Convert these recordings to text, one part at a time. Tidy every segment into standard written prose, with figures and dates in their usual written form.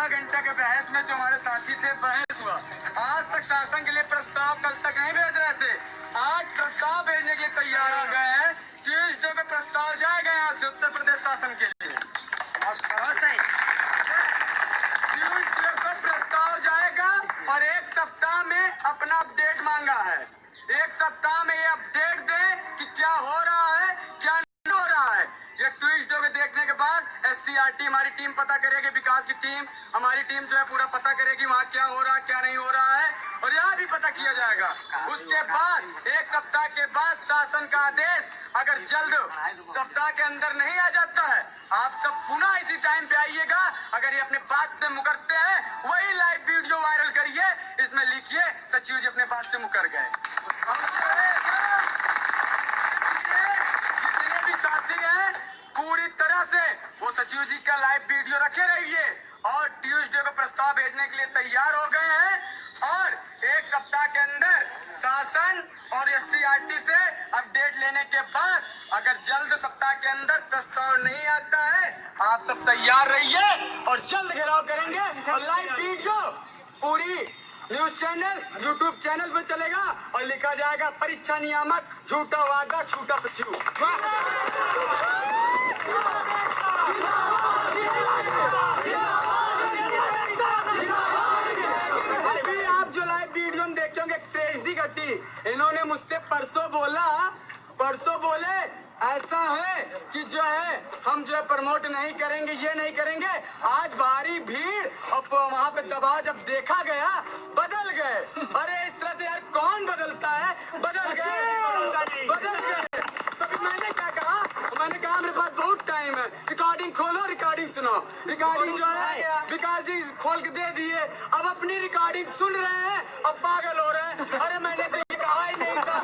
आधा घंटा के बहस में जो हमारे साथी थे बहस हुआ। आज तक शासन के लिए प्रस्ताव कल तक नहीं भेज रहे थे, आज प्रस्ताव भेजने के लिए तैयार हो गए हैं। ट्यूसडे में प्रस्ताव जाएगा यहाँ से उत्तर प्रदेश शासन के लिए। ट्यूसडे को प्रस्ताव जाएगा और एक सप्ताह में अपना अपडेट मांगा है। एक सप्ताह में ये अपडेट दें कि क्या हो रहा है क्या नहीं हो रहा है। ये ट्यूसडे को देखने के बाद SCRT हमारी टीम पता करेगी, विकास की टीम हमारी टीम जो है पूरा पता करेगी वहाँ क्या हो रहा है क्या नहीं हो रहा है, और यहाँ भी पता किया जाएगा। उसके बाद एक सप्ताह के बाद शासन का आदेश अगर जल्द सप्ताह के अंदर नहीं आ जाता है, आप सब पुनः इसी टाइम पे आइएगा। अगर ये अपने बात पे मुकरते हैं वही लाइव वीडियो वायरल करिए, इसमें लिखिए सचिव जी अपने बात से मुकर गए। जितने भी साथी हैं पूरी तरह से वो सचिव जी का लाइव वीडियो रखे रहिए और ट्यूसडे को प्रस्ताव भेजने के लिए तैयार हो गए हैं। और एक सप्ताह के अंदर शासन और SCRT से अपडेट लेने के बाद अगर जल्द सप्ताह के अंदर प्रस्ताव नहीं आता है, आप सब तैयार रहिए और जल्द घेराव करेंगे और लाइव वीडियो पूरी न्यूज चैनल YouTube चैनल पर चलेगा और लिखा जाएगा परीक्षा नियामक झूठा वादा झूठा सचिव। अभी आप जो लाइव वीडियो में देखे होंगे ट्रेजेडी घटी, इन्होंने मुझसे परसों बोले ऐसा है कि जो है हम जो है प्रमोट नहीं करेंगे, ये नहीं करेंगे। आज भारी भीड़ और वहाँ पे दबाव जब देखा गया बदल गए। अरे इस तरह से यार कौन बदलता है, बदल गए। तभी मैंने क्या कहा, मैंने कहा मेरे पास बहुत टाइम है, रिकॉर्डिंग खोलो रिकॉर्डिंग सुनो। रिकॉर्डिंग जो है विकास जी खोल के दे दिए, अब अपनी रिकॉर्डिंग सुन रहे हैं अब पागल हो रहे हैं। अरे मैंने तो ये कहा ही नहीं था,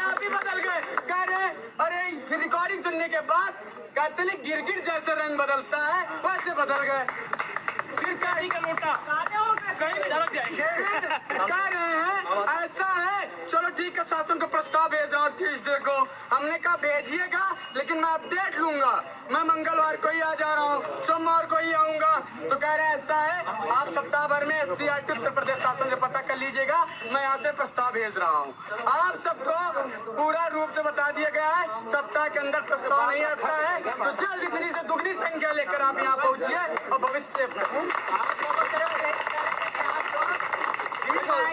आप ही बदल गए। कह रहे अरे रिकॉर्डिंग सुनने के बाद कहते नहीं गिरगिट जैसे रंग बदलता है वैसे बदल गए। फिर कह रहे हैं ऐसा है, चलो ठीक है शासन को प्रस्ताव भेजा और ट्यूसडे को हमने कहा भेजिएगा, लेकिन मैं अपडेट लूंगा। मैं मंगलवार को ही आ जा रहा हूँ, सोमवार को ही आऊंगा। तो कह रहे हैं ऐसा है आप सप्ताह भर में SCRT उत्तर प्रदेश शासन से पता कर लीजिएगा, मैं यहाँ से प्रस्ताव भेज रहा हूँ। आप सबको पूरा रूप से बता दिया गया है, सप्ताह के अंदर प्रस्ताव नहीं आता है तो जल्द इतनी से दुगनी संख्या लेकर आप यहाँ पहुँचिए और भविष्य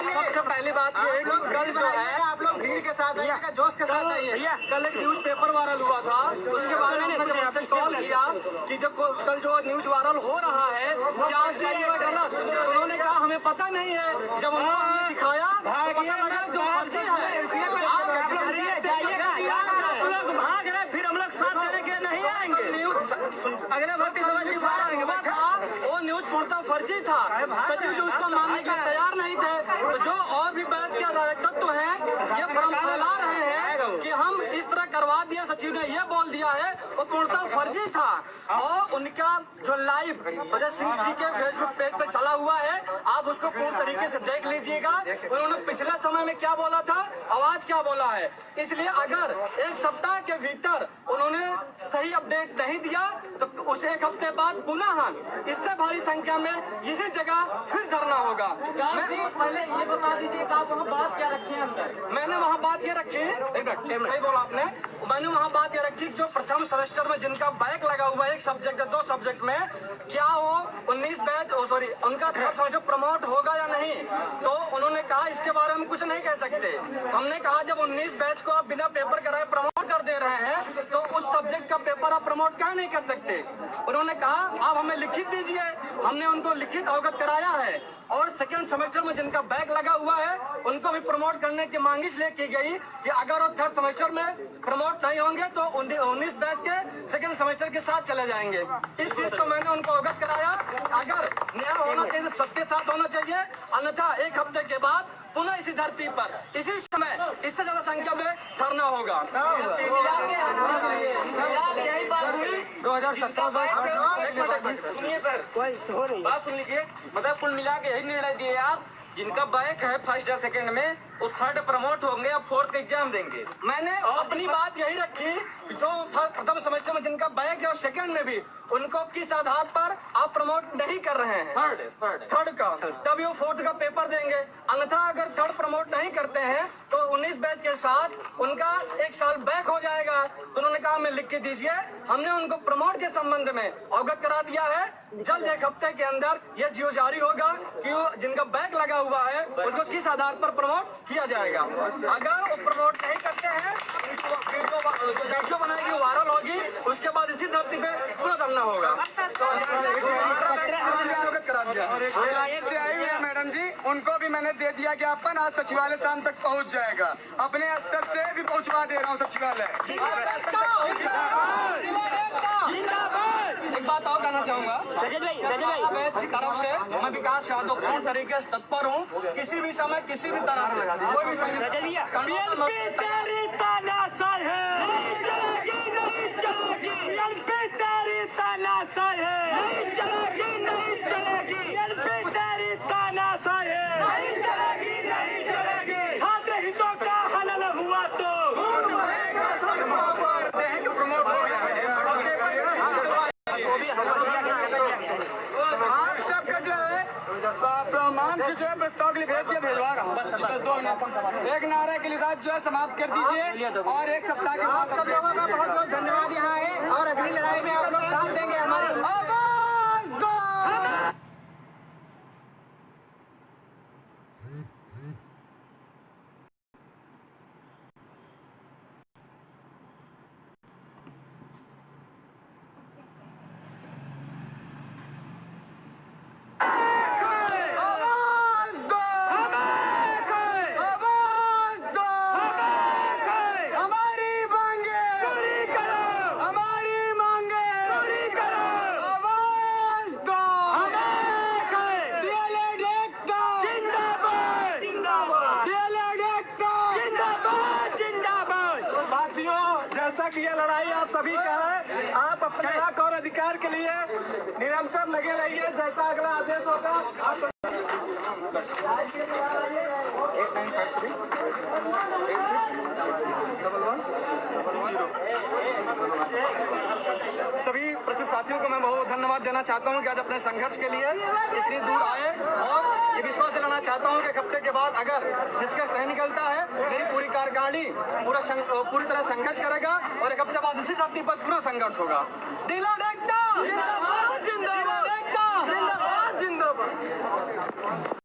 सबसे पहली बात ये है कि कल जो है आप लोग भीड़ के साथ आइएगा, जोश के साथ आइए। कल एक न्यूज पेपर वायरल हुआ था, उसके बारे में मैंने आपसे सवाल किया कि जब कल जो न्यूज वायरल हो रहा है क्या सही है गलत, उन्होंने कहा हमें पता नहीं है। जब उन्होंने हमें दिखाया तो पता लगा जो फर्जी है। भाग रहे फिर हम लोग साथ देने के नहीं आएंगे। अगले वो न्यूज पूर्णतः फर्जी था, सचिव जी उसको मानने के लिए तैयार नहीं थे। तो जो और भी बैच के तत्व हैं ये भ्रम फैला रहे हैं कि हम इस तरह करवा दिया, सचिव ने ये बोल दिया है, वो पूर्णतः फर्जी था। और उनका जो लाइव अजय सिंह जी के फेसबुक पेज पे चला हुआ है, आप उसको पूर्ण तरीके से देख लीजिएगा। उन्होंने पिछले समय में क्या बोला था और आज क्या बोला है। इसलिए अगर एक सप्ताह के भीतर उन्होंने सही अपडेट नहीं दिया तो उस एक हफ्ते बाद पुनः इससे भारी संख्या में इसी जगह फिर धरना होगा। पहले ये बता दीजिए कि आप वहाँ बात क्या रखे हैं। मैंने वहाँ बात ये रखी, सही बोला आपने, मैंने वहाँ बात ये रखी जो प्रथम सेमेस्टर में जिनका बैक लगा हुआ है एक सब्जेक्ट या दो सब्जेक्ट में, क्या वो 19 बैच उनका थर्ड सेमेस्टर प्रमोट होगा या नहीं। तो उन्होंने कहा इसके बारे में कुछ नहीं कह सकते। हमने कहा जब 19 बैच को आप बिना पेपर कराए प्रमोट कर दे रहे हैं तो उस सब्जेक्ट का पेपर आप प्रमोट क्यों नहीं कर सकते। उन्होंने कहा आप हमें लिखित दीजिए, हमने उनको लिखित अवगत कराया है। और सेकेंड सेमेस्टर में जिनका बैक लगा हुआ है उनको भी प्रमोट करने की मांग इसलिए की गई कि अगर वो थर्ड सेमेस्टर में प्रमोट नहीं होंगे तो 19 बैच के सेकेंड सेमेस्टर के साथ चले जाएंगे। इस चीज को मैंने उनको अवगत कराया। अगर न्याय होना चाहिए सबके साथ होना चाहिए, अन्यथा एक हफ्ते के बाद पुनः इसी धरती पर इसी समय इससे ज्यादा संख्या में धरना होगा। 2017 सुनिए सर, बात सुन लीजिए। मतलब कुल मिला के यही निर्णय दिए आप, जिनका बैक है फर्स्ट या सेकंड में वो थर्ड प्रमोट होंगे या फोर्थ का एग्जाम देंगे। मैंने अपनी बात यही रखी, जो प्रथम सेमेस्टर में जिनका बैक है और सेकंड में भी, उनको किस आधार पर आप प्रमोट नहीं कर रहे हैं। थर्ड का, तभी वो फोर्थ का पेपर देंगे। अन्यथा अगर थर्ड प्रमोट नहीं करते हैं तो 19 बैच के साथ उनका 1 साल बैक हो जाएगा। तो उन्होंने कहा हमें लिख के दीजिए। हमने उनको प्रमोट के संबंध में अवगत करा दिया है। जल्द 1 हफ्ते के अंदर यह जियो जारी होगा कि जिनका बैक लगा हुआ है उनको किस आधार पर प्रमोट किया जाएगा। अगर वो प्रमोट नहीं करते हैं, वीडियो बनाएगी, वायरल होगी, उसके बाद इसी धरती पे पूरा धरना होगा। करा दिया मैडम जी, उनको भी मैंने दे दिया ज्ञापन। आज सचिवालय शाम तक पहुंच जाएगा। अपने स्तर से भी पहुंचवा दे रहा हूं सचिवालय। एक बात और कहना चाहूंगा, बैच की तरफ से मैं विकास यादव पूर्ण तरीके से तत्पर हूँ। किसी भी समय किसी भी तरह से कोई भी छात्र हितों का हनन हुआ तो आप सबका जो है प्रमाण जो है प्रस्ताव के लिए भेज दिया, भिजवा रहा हूँ। बस 2 मिनट, एक नारे के लिए साथ जो है समाप्त कर दीजिए और 1 सप्ताह के बाद आप सब लोगों का बहुत बहुत धन्यवाद यहाँ है, और अगली लड़ाई में आप लोग साथ देंगे हमारे। आवाज दो। जैसा कि यह लड़ाई आप सभी का है, आप अपने हक और अधिकार के लिए निरंतर लगे रहिए। जैसा अगला आदेश होगा आप सभी प्रतिसाथियों को मैं बहुत धन्यवाद देना चाहता हूं कि आज अपने संघर्ष के लिए इतनी दूर आए, और ये विश्वास दिलाना चाहता हूं कि 1 हफ्ते के बाद अगर निष्कर्ष नहीं निकलता है, मेरी पूरी कार्यकारिणी पूरी तरह संघर्ष करेगा, और 1 हफ्ते बाद इसी धरती पर पूरा संघर्ष होगा। दिला